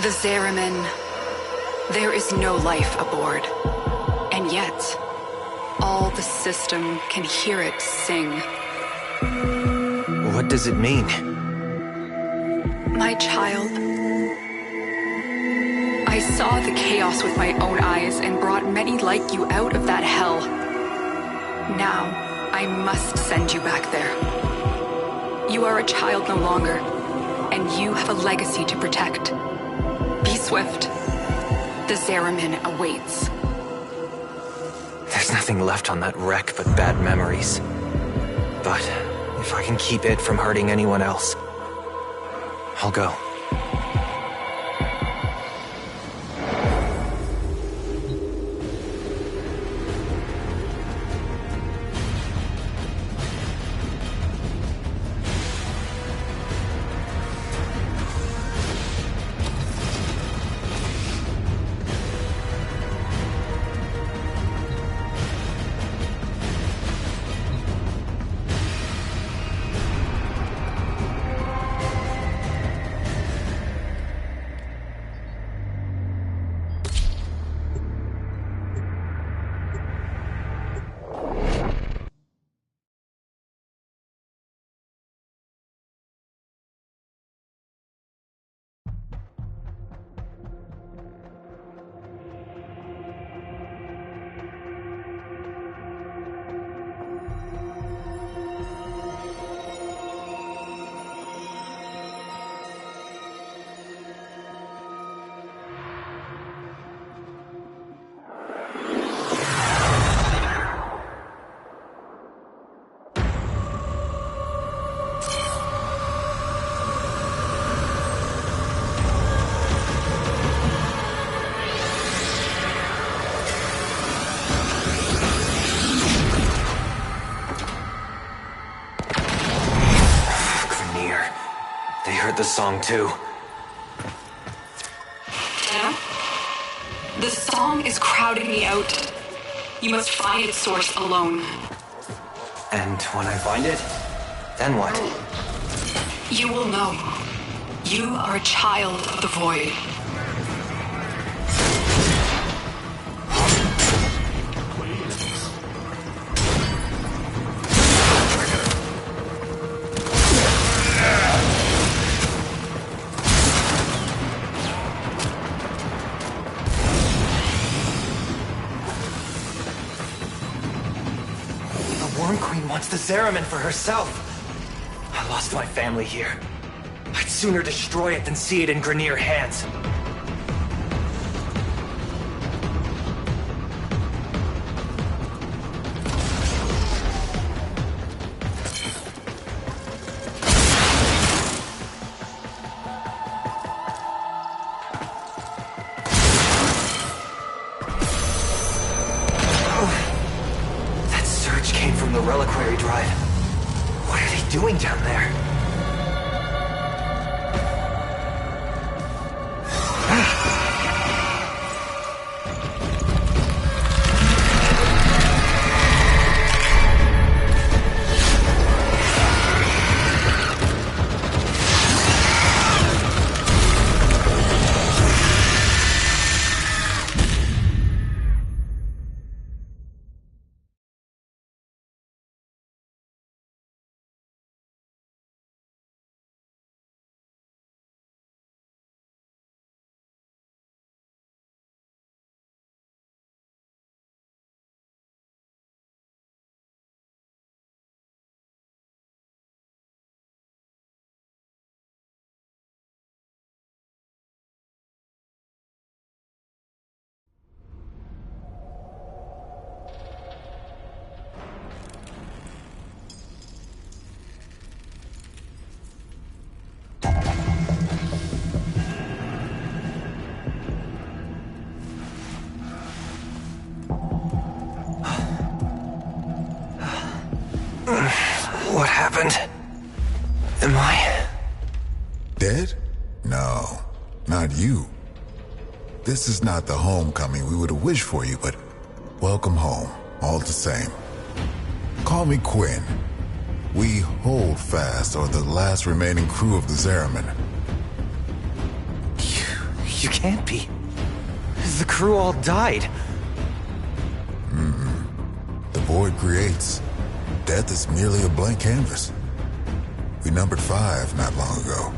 The Zariman. There is no life aboard. And yet, all the system can hear it sing. What does it mean? My child, I saw the chaos with my own eyes and brought many like you out of that hell. Now, I must send you back there. You are a child no longer, and you have a legacy to protect. Be swift. The Zariman awaits. There's nothing left on that wreck but bad memories. But if I can keep it from hurting anyone else, I'll go. The song too. Yeah? The song is crowding me out. You must find its source alone. And when I find it, then what? You will know. You are a child of the void. The Zariman for herself. I lost my family here. I'd sooner destroy it than see it in Grineer hands. The reliquary drive. What are they doing down there? What happened? Am I... dead? No, not you. This is not the homecoming we would have wished for you, but welcome home, all the same. Call me Quinn. We hold fast are the last remaining crew of the Zariman. You can't be. The crew all died. The void creates. Death is merely a blank canvas. We numbered 5 not long ago.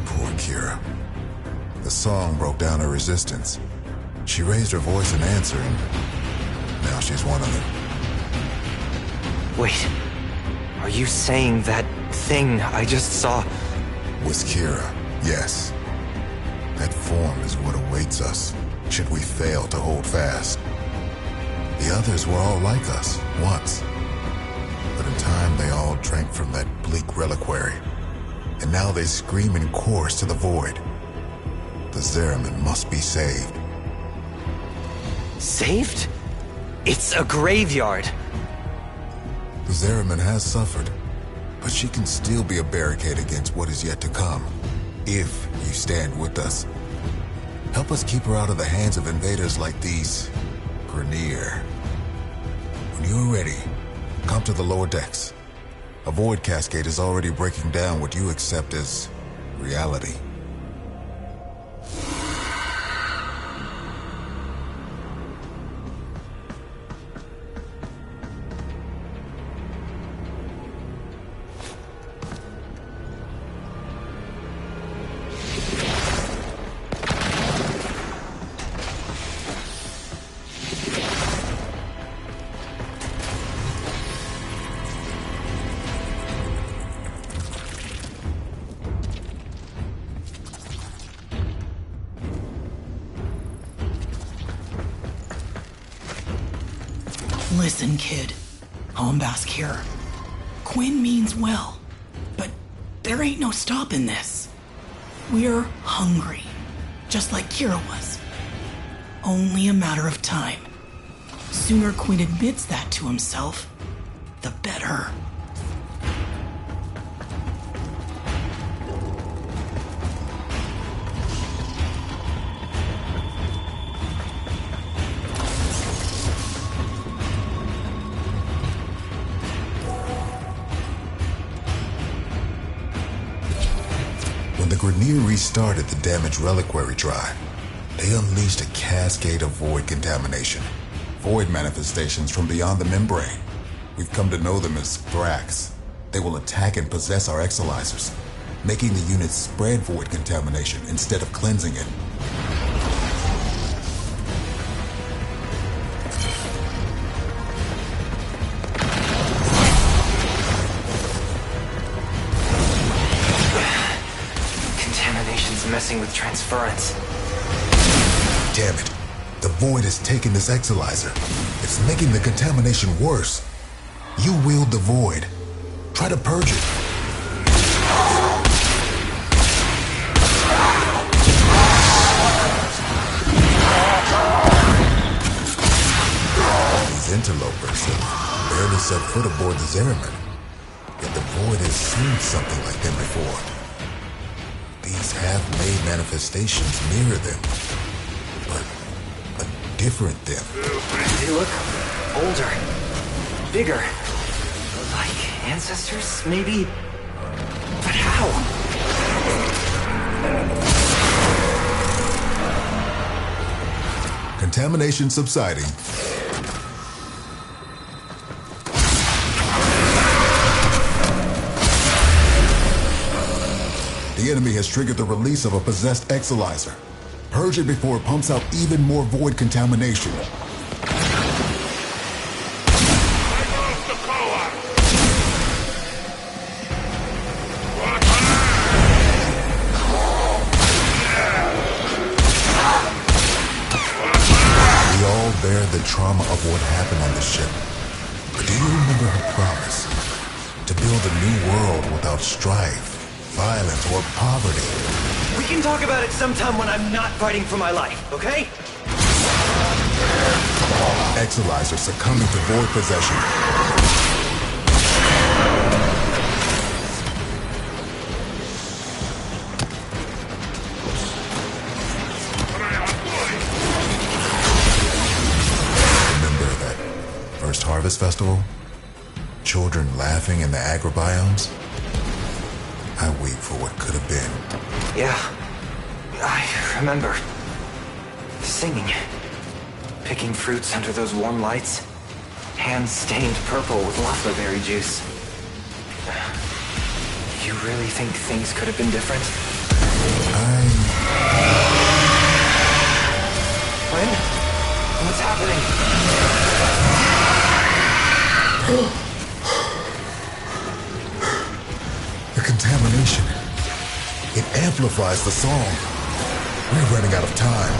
Poor Kira. The song broke down her resistance. She raised her voice in answer, and now she's one of them. Wait, are you saying that thing I just saw Was Kira, yes. That form is what awaits us, should we fail to hold fast. The others were all like us, once. But in time, they all drank from that bleak reliquary. And now they scream in chorus to the void. The Zariman must be saved. Saved? It's a graveyard. The Zariman has suffered, but she can still be a barricade against what is yet to come, if you stand with us. Help us keep her out of the hands of invaders like these Grineer. When you're ready, come to the lower decks. A void cascade is already breaking down what you accept as reality. Listen, kid. Hombask here. Quinn means well, but there ain't no stopping this. We're hungry, just like Kira was. Only a matter of time. Sooner Quinn admits that to himself, the better. When the Grineer restarted the damaged reliquary drive, they unleashed a cascade of void contamination. Void manifestations from beyond the membrane. We've come to know them as Thrax. They will attack and possess our exolizers, making the unit spread void contamination instead of cleansing it. Contamination's messing with transference. Damn it. The void has taken this exolizer. It's making the contamination worse. You wield the void. Try to purge it. These interlopers have barely set foot aboard the Zariman. Yet the void has seen something like them before. These half-made manifestations mirror them, but a different them. They look older, bigger, like ancestors, maybe? But how? Contamination subsiding. The enemy has triggered the release of a possessed exolizer. Purge it before it pumps out even more void contamination. We all bear the trauma of what happened on the ship. But do you remember her promise? To build a new world without strife, violence, or poverty. We can talk about it sometime when I'm not fighting for my life, okay? Exolizer succumbing to void possession. Remember that first Harvest Festival? Children laughing in the agrobiomes? I weep for what could have been. Yeah, I remember singing, picking fruits under those warm lights, hands stained purple with laflaberry juice. You really think things could have been different? Quinn? What's happening? The contamination. It amplifies the song. We're running out of time.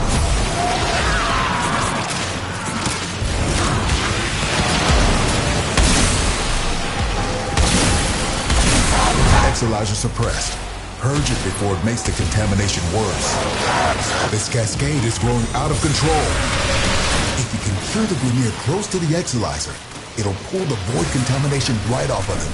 Exolyzer suppressed. Purge it before it makes the contamination worse. This cascade is growing out of control. If you can cure the Grineer close to the Exolyzer, it'll pull the void contamination right off of them.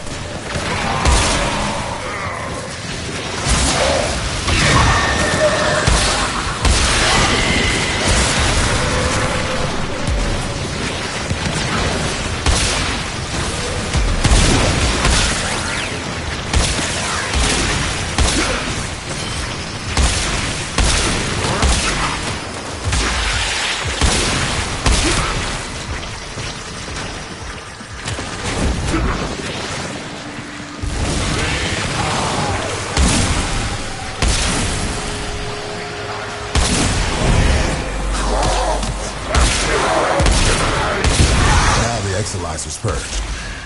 Exolyzer's purged.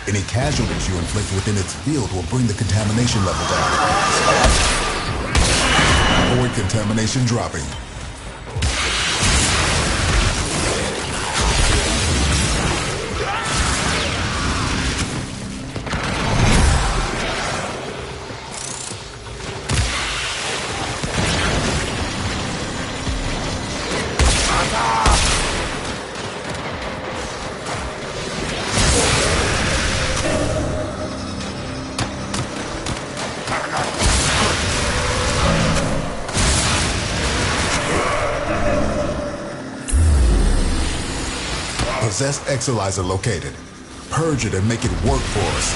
Any casualties you inflict within its field will bring the contamination level down. Void contamination dropping. Possessed Exolyzer located. Purge it and make it work for us.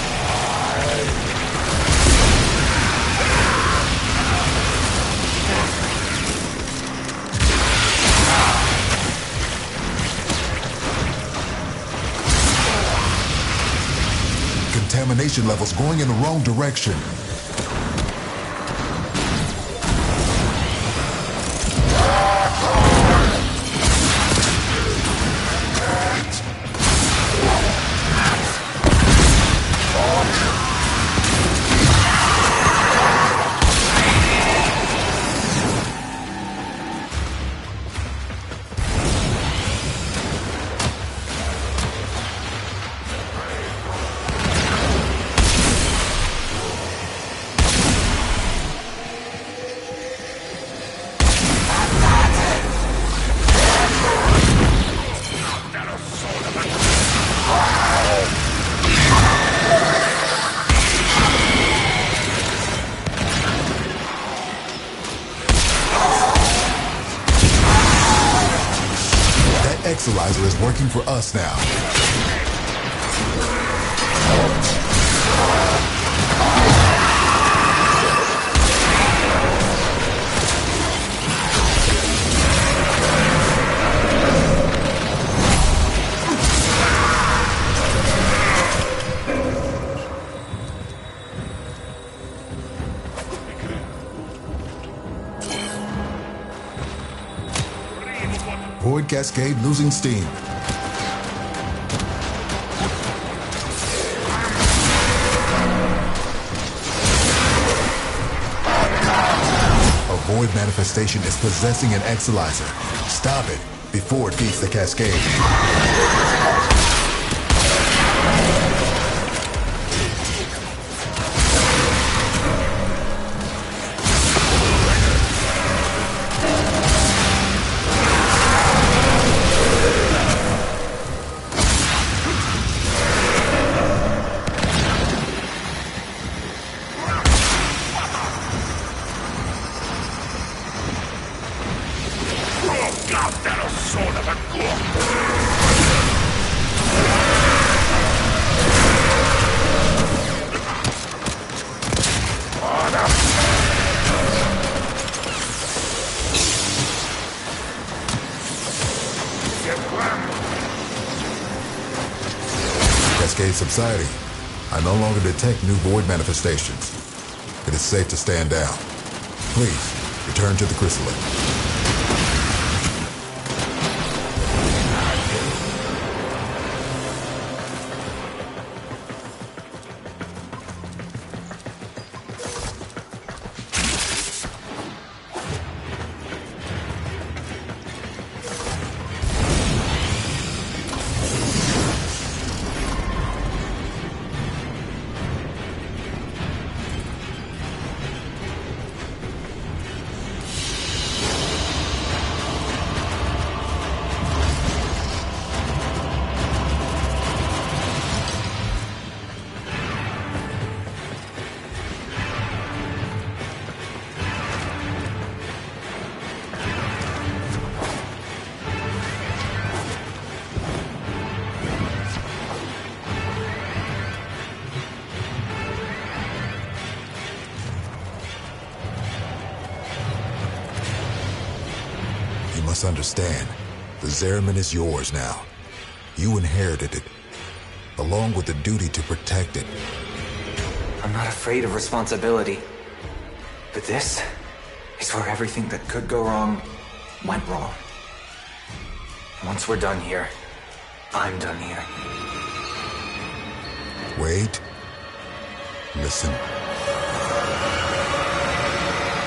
Contamination levels going in the wrong direction. Exolyzer is working for us now. Void cascade losing steam. A void manifestation is possessing an Exolyzer. Stop it before it beats the cascade. subsiding. I no longer detect new void manifestations. It is safe to stand down. Please, return to the chrysalis. Understand, the Zariman is yours now. You inherited it, along with the duty to protect it. I'm not afraid of responsibility. But this is where everything that could go wrong went wrong. Once we're done here, I'm done here. Wait. Listen.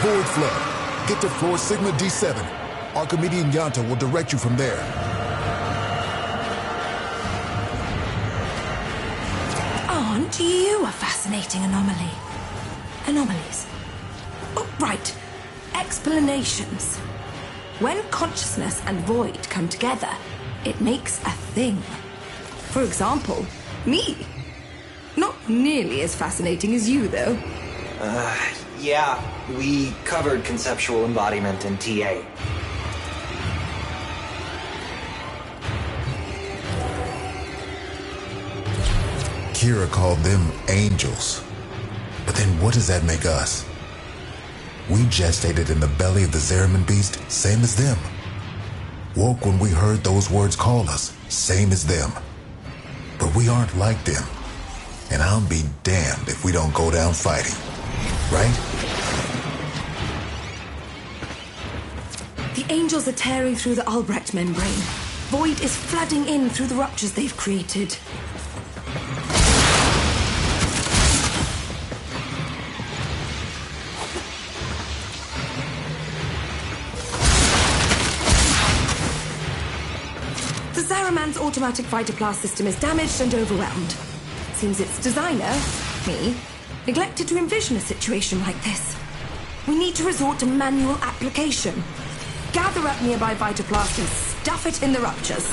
Void Flood. Get to floor Sigma D7. Archimedean Yanta will direct you from there. Aren't you a fascinating anomaly? Anomalies. Oh, right. Explanations. When consciousness and void come together, it makes a thing. For example, me. Not nearly as fascinating as you, though. Yeah. We covered conceptual embodiment in TA. Kira called them angels. But then what does that make us? We gestated in the belly of the Zariman beast, same as them. Woke when we heard those words call us, same as them. But we aren't like them. And I'll be damned if we don't go down fighting. Right? The angels are tearing through the Albrecht membrane. Void is flooding in through the ruptures they've created. Zariman's automatic fighter blast system is damaged and overwhelmed. Seems its designer, me, neglected to envision a situation like this. We need to resort to manual application. Gather up nearby fighter blast and stuff it in the ruptures.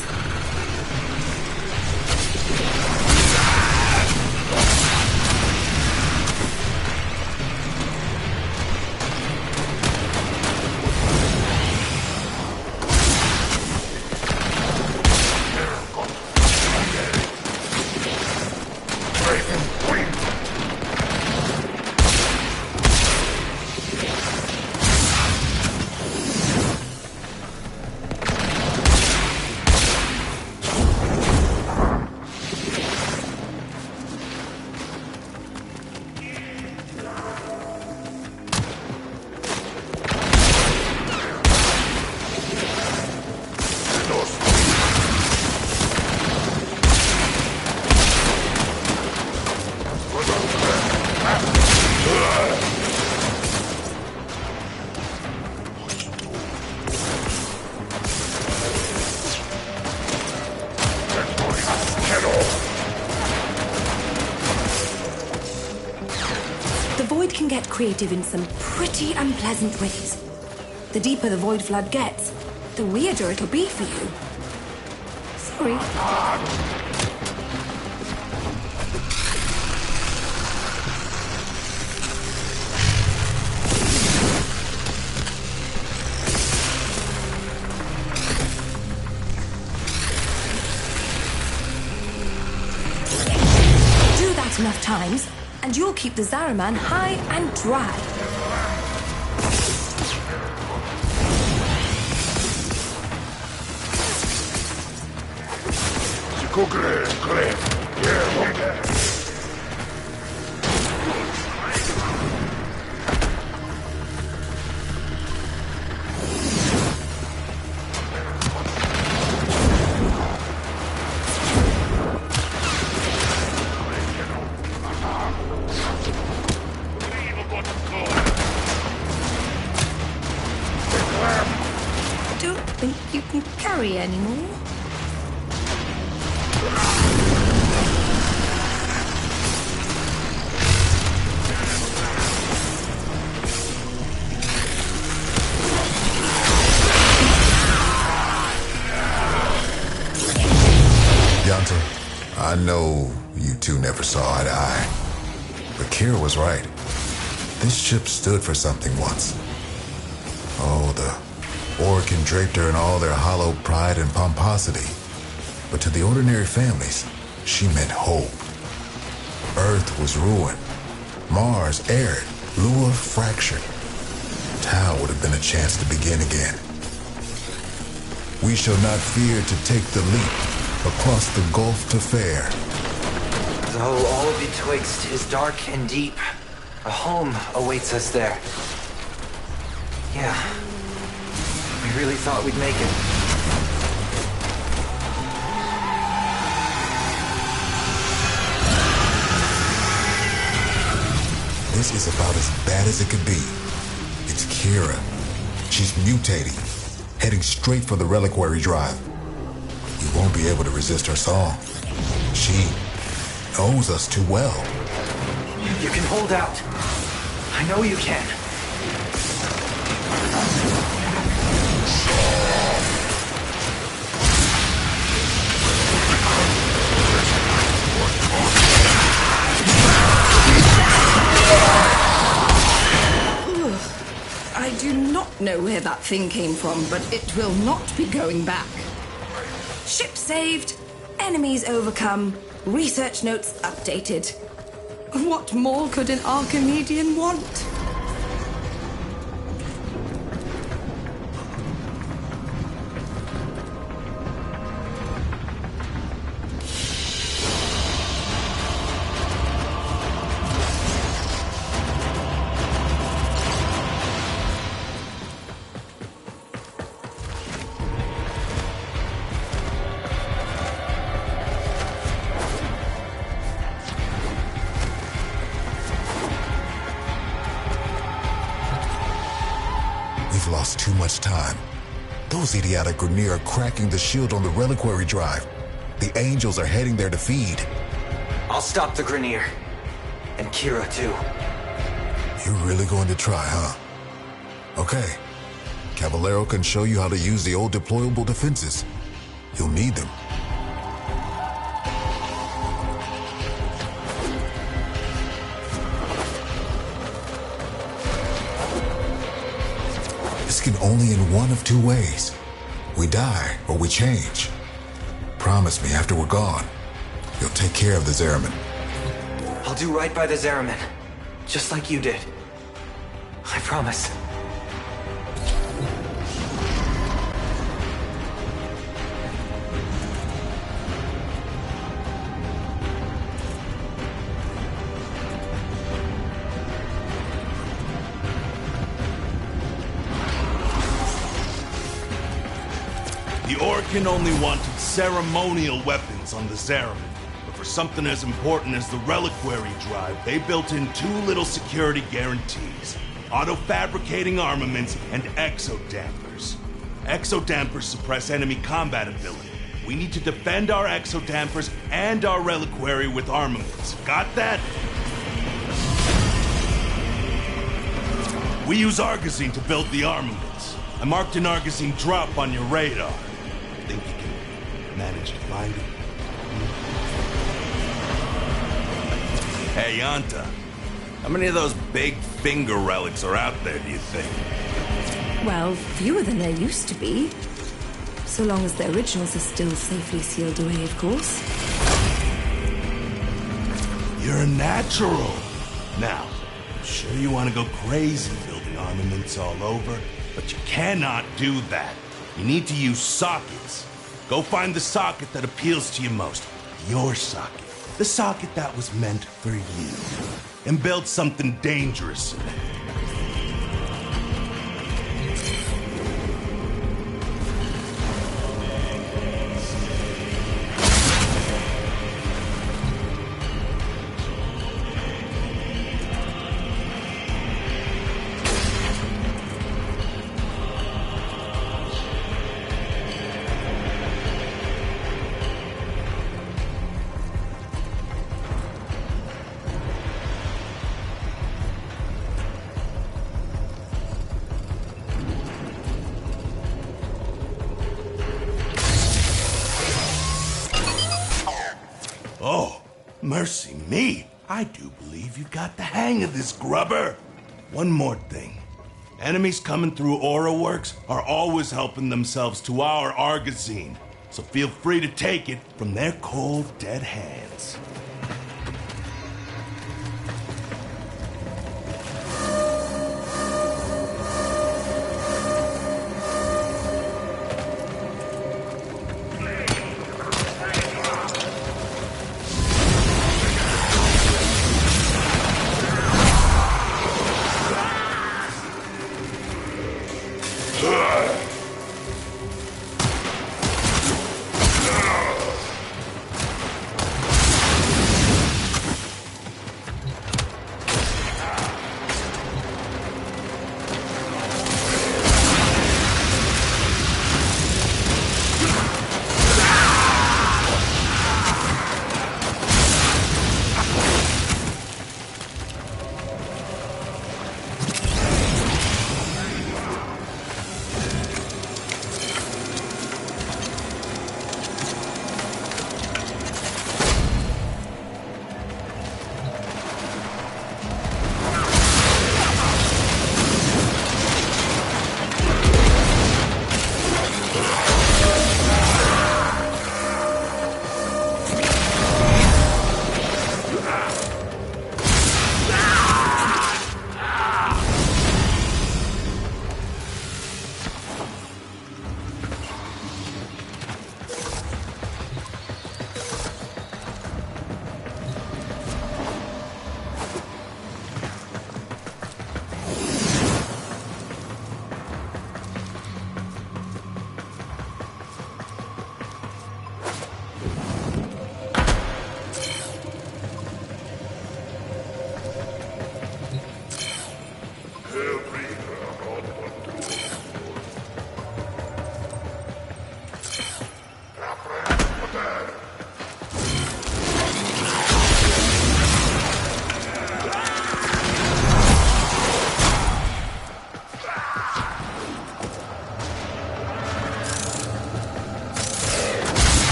Get creative in some pretty unpleasant ways. The deeper the void flood gets, the weirder it'll be for you. Sorry. Do that enough times, and you'll keep the Zariman high and dry. Don't think you can carry anymore. Yanta, I know you two never saw eye to eye, but Kira was right. This ship stood for something once. Oh, the Orokin draped her in all their hollow pride and pomposity. But to the ordinary families, she meant hope. Earth was ruined. Mars arid. Lua fractured. Tau would have been a chance to begin again. We shall not fear to take the leap across the gulf to fair. Though all betwixt is dark and deep, a home awaits us there. Yeah. We really thought we'd make it. This is about as bad as it could be. It's Kira. She's mutating, heading straight for the reliquary drive. You won't be able to resist her song. She knows us too well. You can hold out. I know you can. I do not know where that thing came from, but it will not be going back. Ship saved, enemies overcome, research notes updated. What more could an Archimedean want? We've lost too much time. Those idiotic Grineer are cracking the shield on the reliquary drive. The Angels are heading there to feed. I'll stop the Grineer. And Kira, too. You're really going to try, huh? Okay. Caballero can show you how to use the old deployable defenses. You'll need them. This can only in one of two ways. We die or we change. Promise me after we're gone, you'll take care of the Zariman. I'll do right by the Zariman. Just like you did. I promise. The Orokin only wanted ceremonial weapons on the Zariman, but for something as important as the reliquary drive, they built in two little security guarantees: auto-fabricating armaments and exodampers. Exodampers suppress enemy combat ability. We need to defend our exodampers and our reliquary with armaments. Got that? We use Argosine to build the armaments. I marked an Argosine drop on your radar. Think you can manage to find it? Hey, Yanta. How many of those big finger relics are out there, do you think? Well, fewer than there used to be. So long as the originals are still safely sealed away, of course. You're a natural. Now, I'm sure you want to go crazy building armaments all over, but you cannot do that. You need to use sockets. Go find the socket that appeals to you most. Your socket. the socket that was meant for you, and build something dangerous in it. Oh, mercy me. I do believe you've got the hang of this, grubber. One more thing. Enemies coming through Aura Works are always helping themselves to our Argazine, so feel free to take it from their cold, dead hands.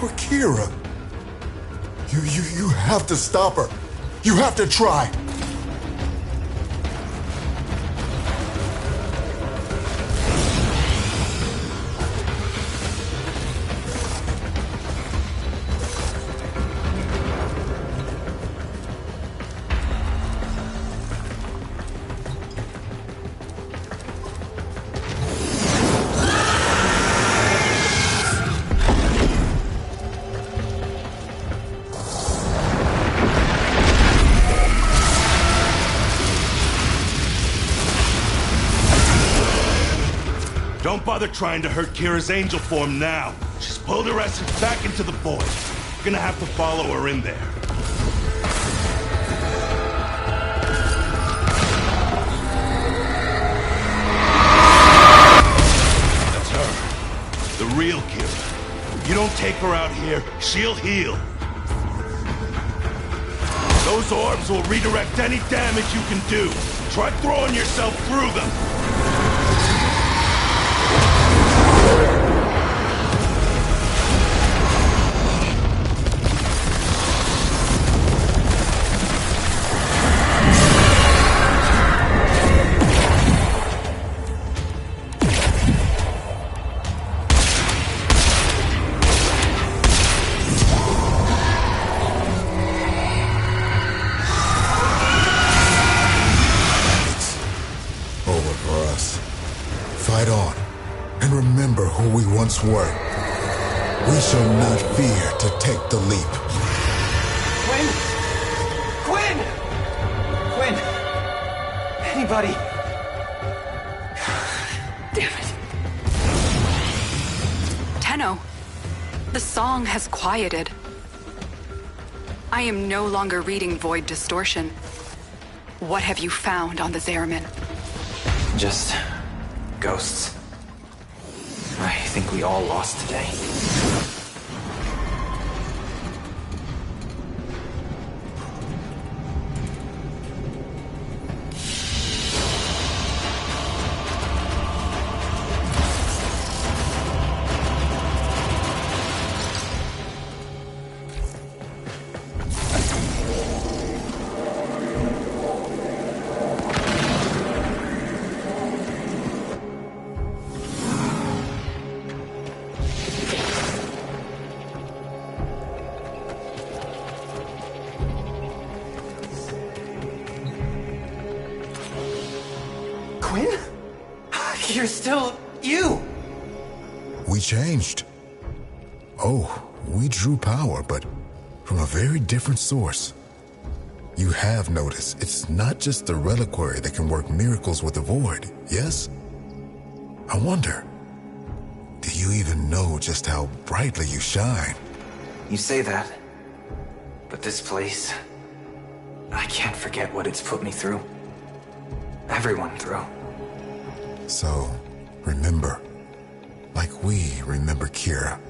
For Kira. You have to stop her. You have to try. Don't bother trying to hurt Kira's angel form now. She's pulled her essence back into the void. You're gonna have to follow her in there. That's her. The real Kira. You don't take her out here, she'll heal. Those orbs will redirect any damage you can do. Try throwing yourself through them. Fight on, and remember who we once were. We shall not fear to take the leap. Quinn! Quinn! Quinn! Anybody! Damn it. Tenno, the song has quieted. I am no longer reading Void Distortion. What have you found on the Zariman? Just ghosts. I think we all lost today. Quinn? You're still you! We changed. Oh, we drew power, but from a very different source. You have noticed it's not just the reliquary that can work miracles with the void, yes? I wonder, do you even know just how brightly you shine? You say that, but this place, I can't forget what it's put me through. Everyone through. So, remember, like we remember Kira.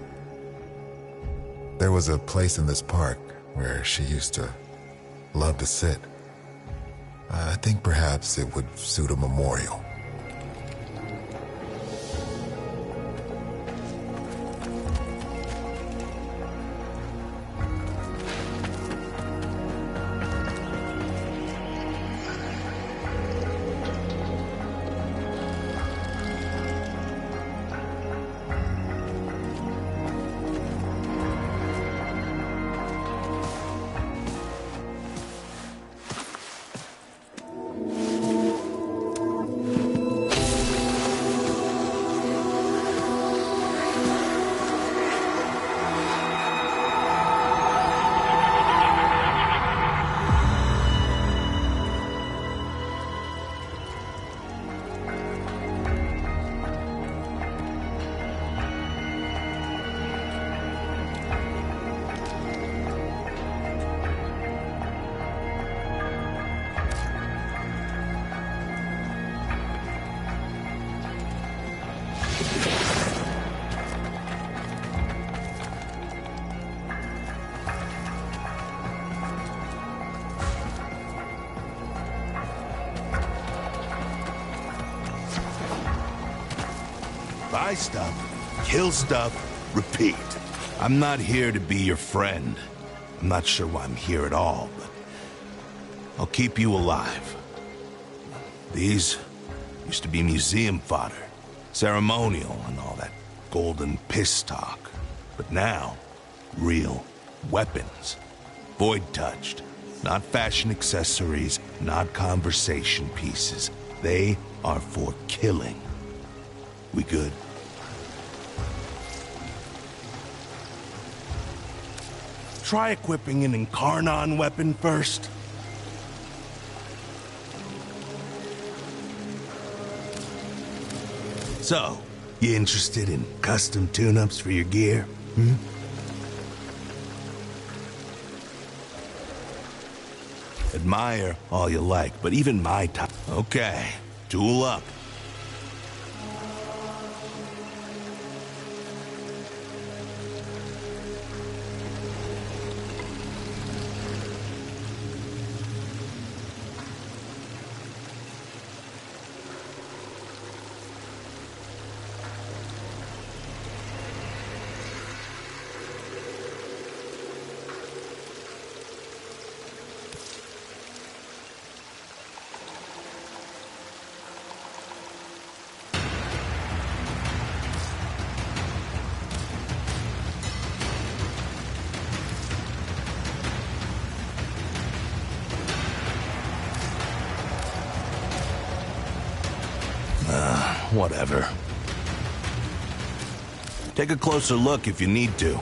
There was a place in this park where she used to love to sit. I think perhaps it would suit a memorial. Buy stuff, kill stuff, repeat. I'm not here to be your friend. I'm not sure why I'm here at all, but I'll keep you alive. These used to be museum fodder, ceremonial and all that golden piss talk. But now, real weapons. Void-touched. Not fashion accessories, not conversation pieces. They are for killing. We good? Try equipping an Incarnon weapon first. So, you interested in custom tune-ups for your gear? Admire all you like, but even my type... Okay, tool up. Whatever. Take a closer look if you need to.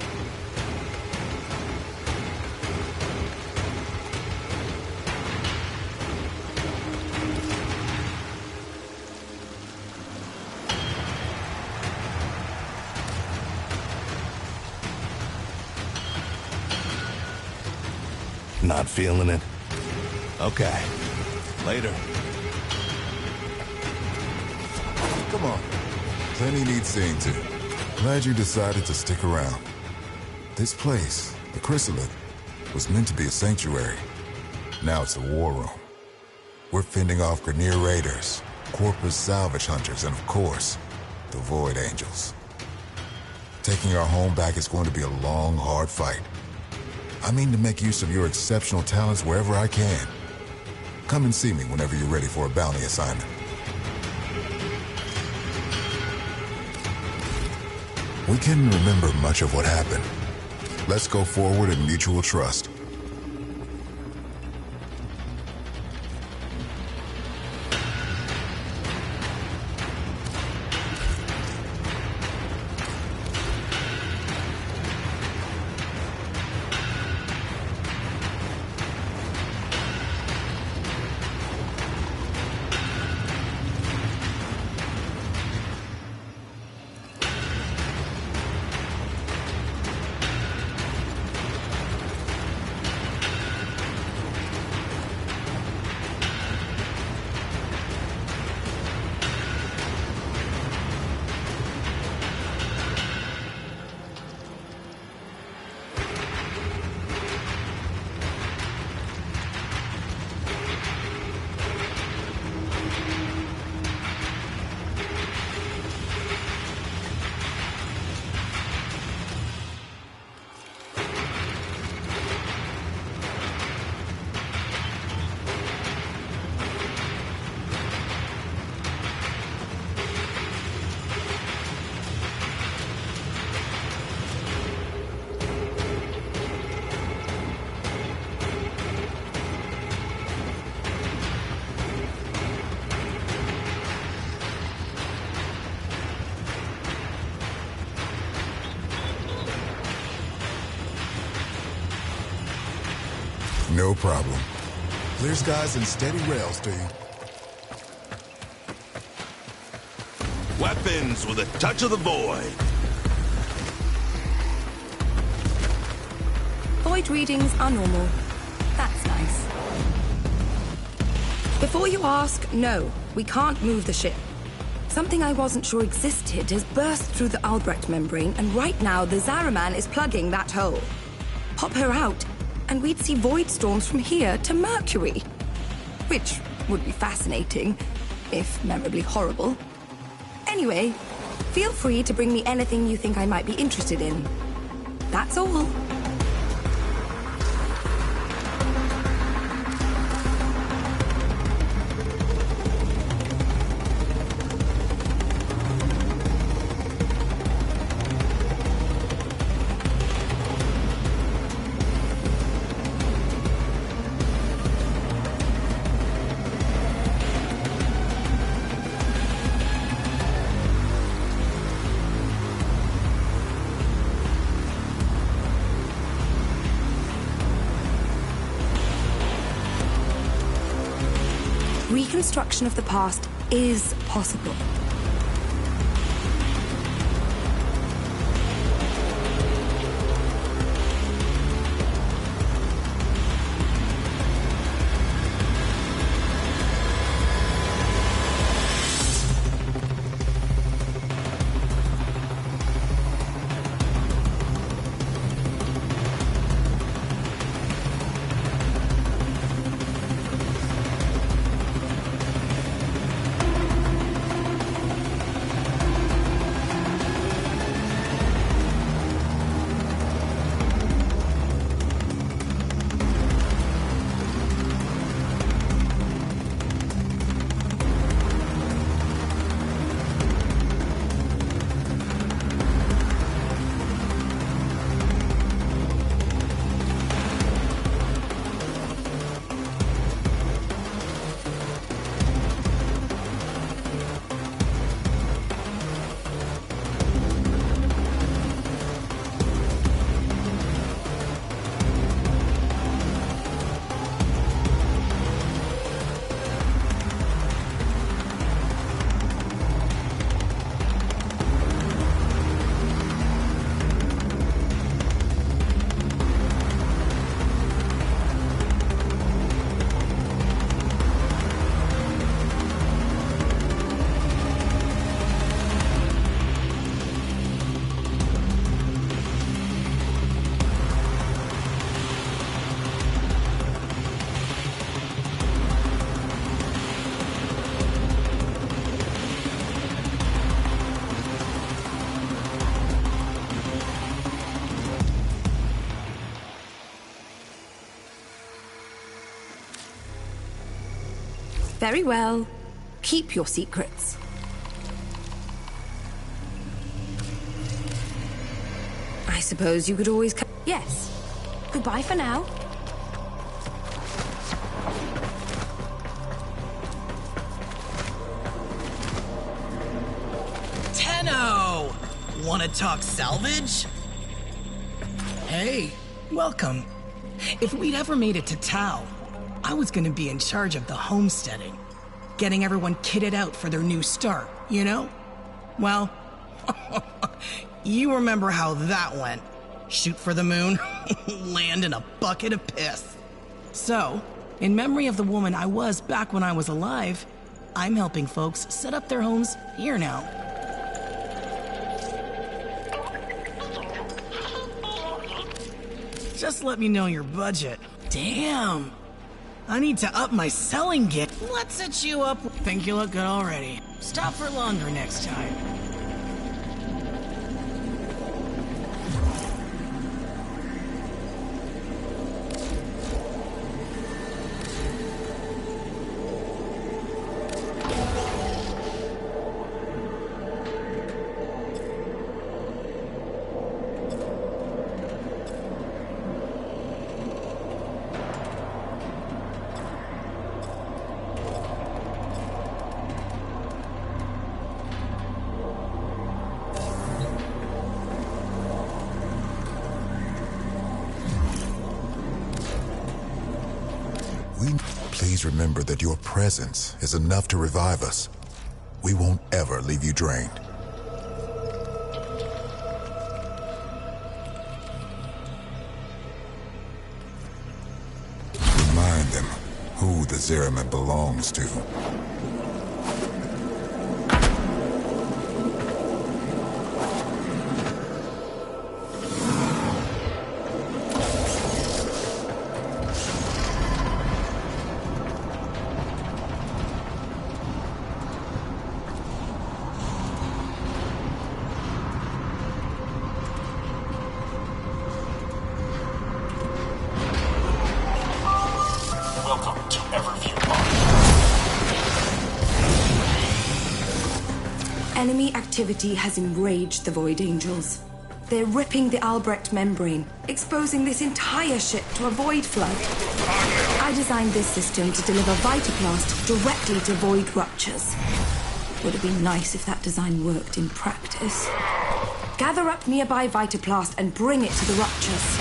Not feeling it? Okay. Later. Come on. Plenty needs seeing to. Glad you decided to stick around. This place, the Chrysalid, was meant to be a sanctuary. Now it's a war room. We're fending off Grineer raiders, Corpus salvage hunters, and of course, the Void Angels. Taking our home back is going to be a long, hard fight. I mean to make use of your exceptional talents wherever I can. Come and see me whenever you're ready for a bounty assignment. We can remember much of what happened. Let's go forward in mutual trust. No problem. Clear skies and steady rails to you. Weapons with a touch of the void. Void readings are normal. That's nice. Before you ask, no, we can't move the ship. Something I wasn't sure existed has burst through the Albrecht membrane, and right now the Zariman is plugging that hole. Pop her out, and we'd see void storms from here to Mercury. Which would be fascinating, if memorably horrible. Anyway, feel free to bring me anything you think I might be interested in. That's all. Reconstruction of the past is possible. Very well. Keep your secrets. I suppose you could always come. Yes. Goodbye for now. Tenno! Wanna talk salvage? Hey, welcome. If we'd ever made it to Tau, I was gonna be in charge of the homesteading. Getting everyone kitted out for their new start, you know? Well, you remember how that went. Shoot for the moon, land in a bucket of piss. So, in memory of the woman I was back when I was alive, I'm helping folks set up their homes here now. Just let me know your budget. Damn. I need to up my selling game. Let's set you up. Think you look good already. Stop for longer next time. Please remember that your presence is enough to revive us. We won't ever leave you drained. Remind them who the Zariman belongs to. Enemy activity has enraged the Void Angels. They're ripping the Albrecht membrane, exposing this entire ship to a void flood. I designed this system to deliver Vitaplast directly to void ruptures. Would have been nice if that design worked in practice. Gather up nearby Vitaplast and bring it to the ruptures.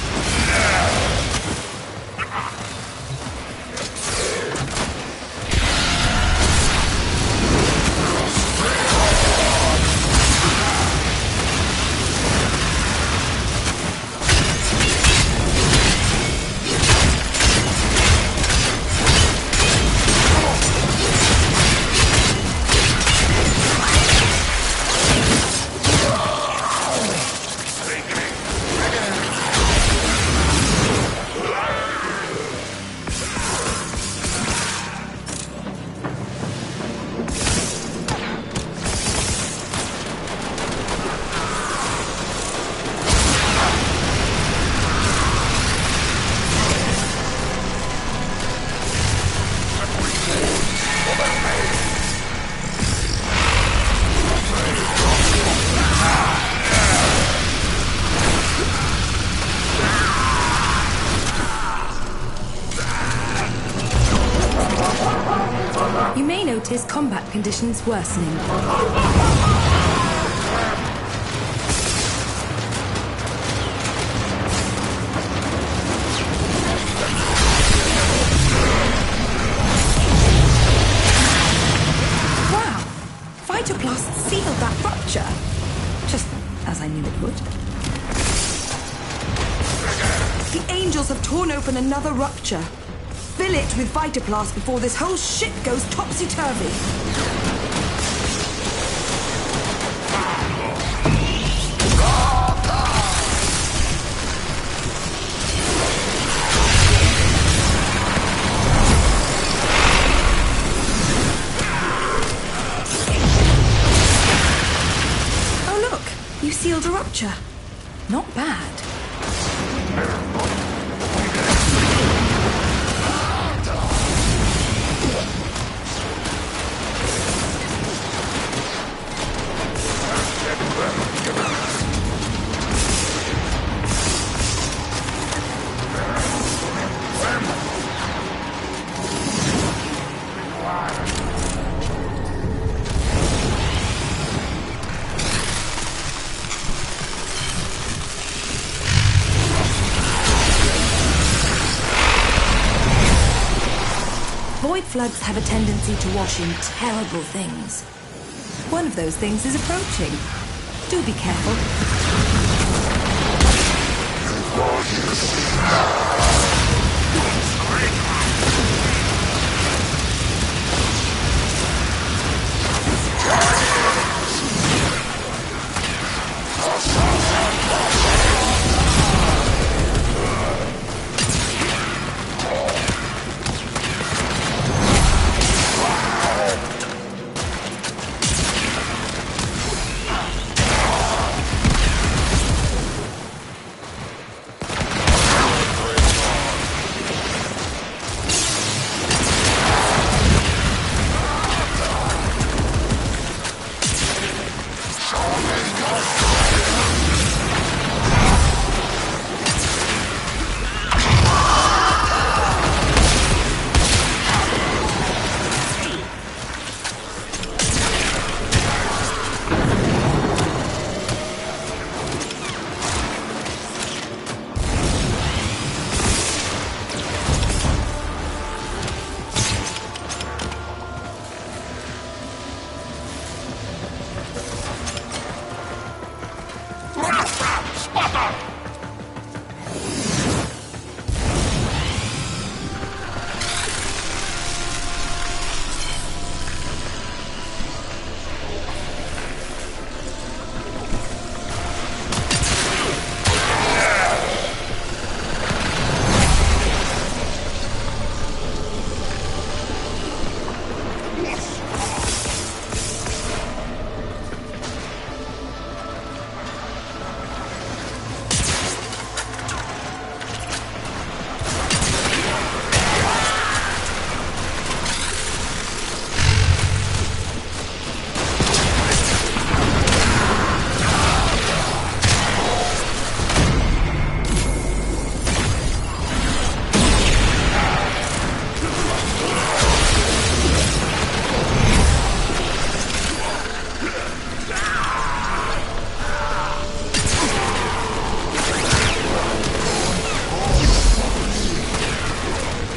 You may notice combat conditions worsening. Wow! Phytoplast sealed that rupture. Just as I knew it would. The Angels have torn open another rupture. Fill it with Vitaplast before this whole ship goes topsy-turvy. Oh look, you sealed a rupture. Not bad. Void floods have a tendency to wash in terrible things. One of those things is approaching. Do be careful.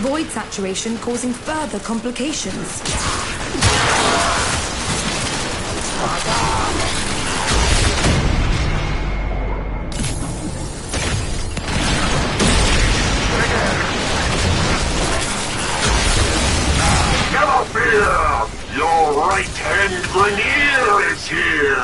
Void saturation causing further complications. Never fear! Your right-hand Grenier is here!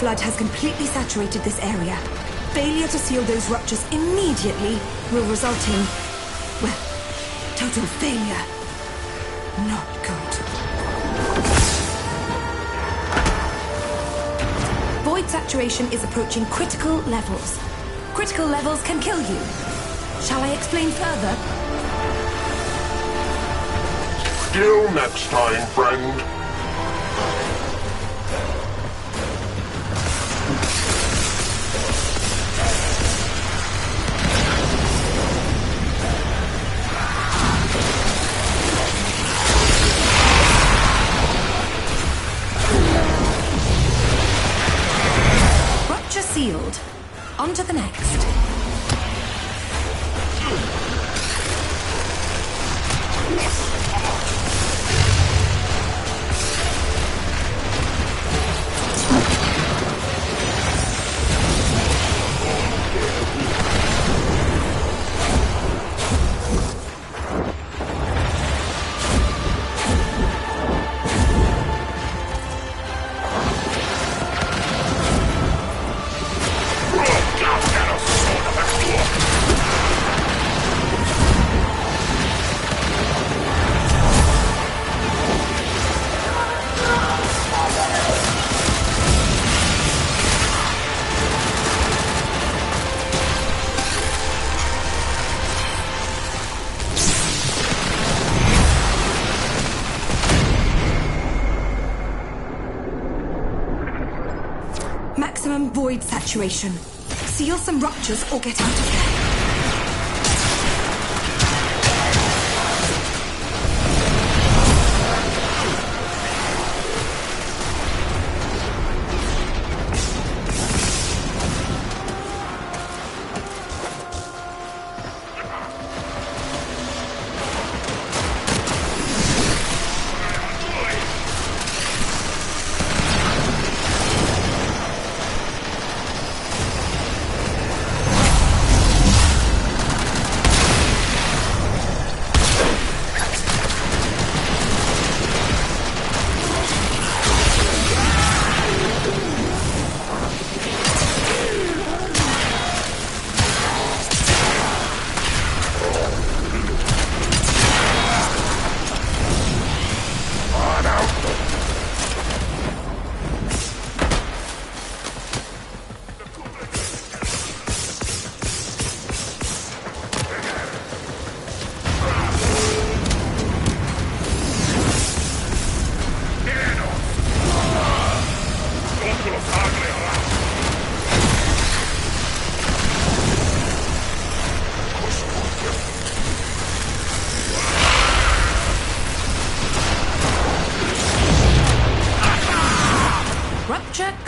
Flood has completely saturated this area. Failure to seal those ruptures immediately will result in, well, total failure. Not good. Void saturation is approaching critical levels. Critical levels can kill you. Shall I explain further? Till next time, friend. Sealed. On to the next. Maximum void saturation. Seal some ruptures or get out of there.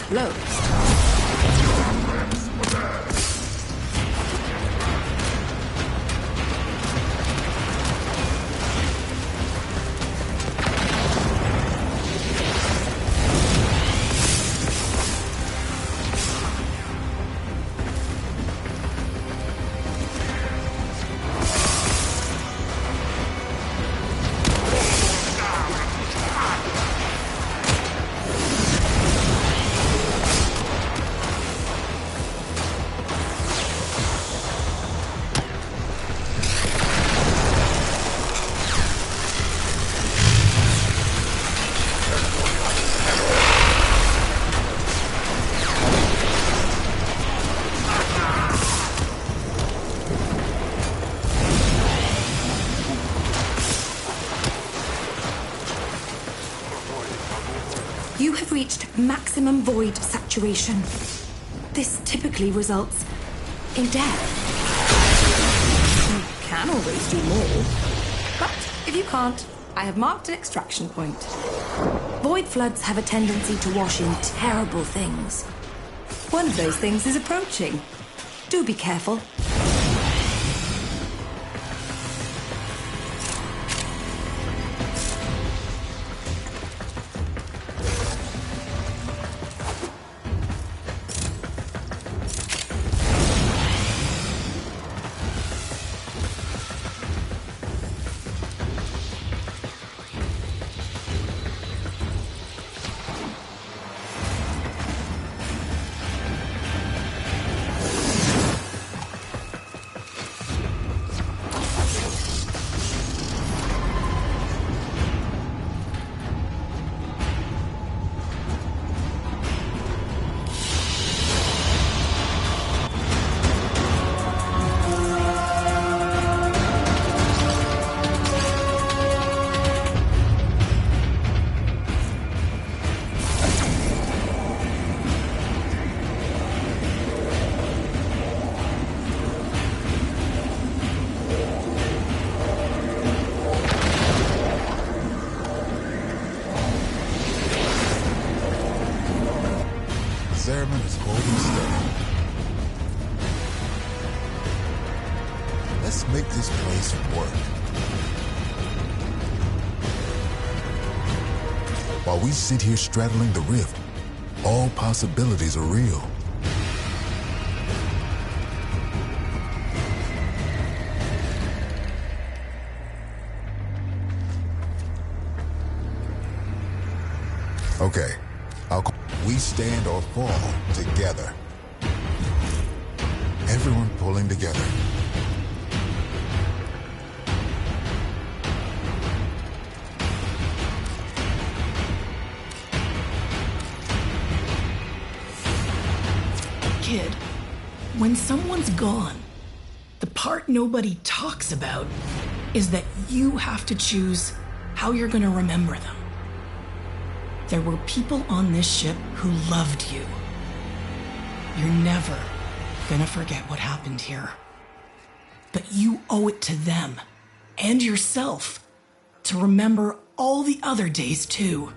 closed. You have reached maximum void saturation. This typically results in death. You can always do more. But if you can't, I have marked an extraction point. Void floods have a tendency to wash in terrible things. One of those things is approaching. Do be careful. Zariman is holding steady. Let's make this place work. While we sit here straddling the rift, all possibilities are real. Okay, we stand or fall together. Everyone pulling together. Kid, when someone's gone, the part nobody talks about is that you have to choose how you're gonna remember them. There were people on this ship who loved you. You're never gonna forget what happened here. But you owe it to them and yourself to remember all the other days too.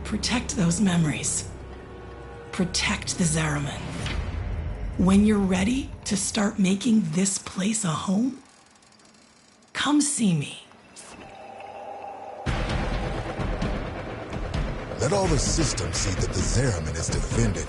Protect those memories. Protect the Zariman. When you're ready to start making this place a home, come see me. Let all the systems see that the Zariman is defended.